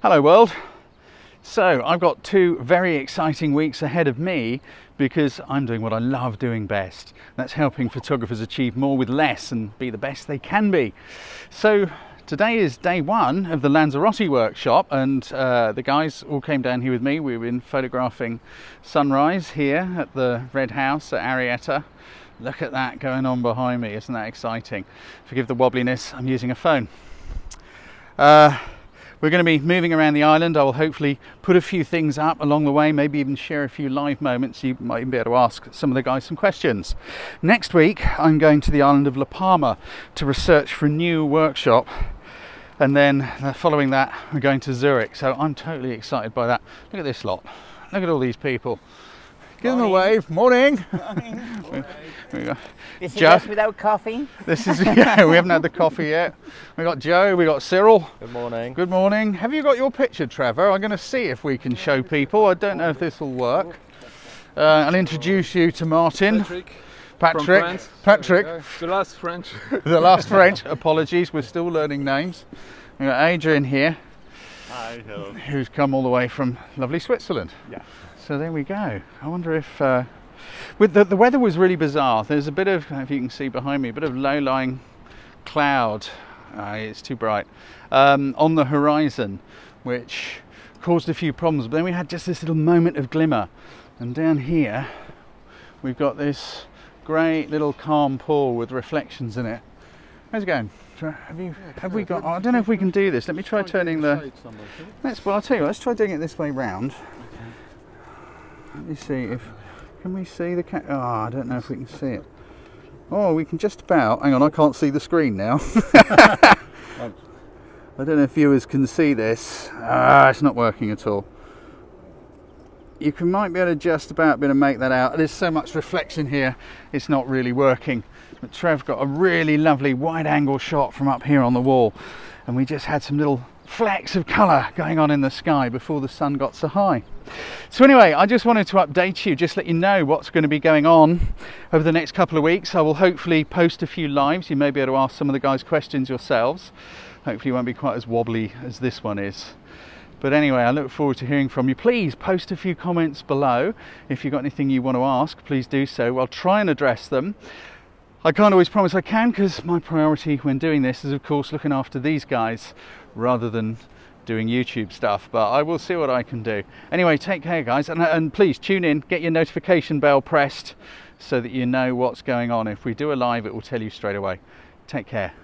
Hello world. So I've got 2 very exciting weeks ahead of me because I'm doing what I love doing best. That's helping photographers achieve more with less and be the best they can be. So today is day 1 of the Lanzarote workshop, and the guys all came down here with me. We've been photographing sunrise here at the Red House at Arrieta. Look at that going on behind me, isn't that exciting? Forgive the wobbliness, I'm using a phone. We're going to be moving around the island. I will hopefully put a few things up along the way, maybe even share a few live moments. You might even be able to ask some of the guys some questions. Next week, I'm going to the island of La Palma to research for a new workshop. And then following that, we're going to Zurich. So I'm totally excited by that. Look at this lot. Look at all these people. Give them a wave. Morning. Morning. This is Joe. just without coffee? This is, yeah, we haven't had the coffee yet. We got Joe, we got Cyril. Good morning. Good morning. Have you got your picture, Trevor? I'm going to see if we can show people. I don't know if this will work. I'll introduce you to Martin. Patrick. From France. Patrick. The last French. The last French. Apologies, we're still learning names. We've got Adrian here. Hi, hello. Who's come all the way from lovely Switzerland. Yeah. So there we go. I wonder if with the weather was really bizarre. There's a bit of, if you can see behind me, a bit of low-lying cloud. It's too bright on the horizon, which caused a few problems. But then we had just this little moment of glimmer, and down here we've got this great little calm pool with reflections in it. How's it going? Have we got? I don't know if we can do this. Let me try turning the. Well, I'll tell you what. Let's try doing it this way round. Let me see if, can we see the cat? Oh, I don't know if we can see it. Oh, we can just about. Hang on, I can't see the screen now. I don't know if viewers can see this. It's not working at all. Might be able to just about be able to make that out. There's so much reflection here, it's not really working. But Trev got a really lovely wide angle shot from up here on the wall, and we just had some little flecks of colour going on in the sky before the sun got so high. So anyway, I just wanted to update you, just let you know what's going to be going on over the next couple of weeks. I will hopefully post a few lives. You may be able to ask some of the guys questions yourselves. Hopefully it won't be quite as wobbly as this one is. But anyway, I look forward to hearing from you. Please post a few comments below. If you've got anything you want to ask, please do so. I'll try and address them. I can't always promise I can, because my priority when doing this is of course looking after these guys rather than doing YouTube stuff, but I will see what I can do. Anyway, take care guys, and please tune in, get your notification bell pressed so that you know what's going on. If we do a live, it will tell you straight away. Take care.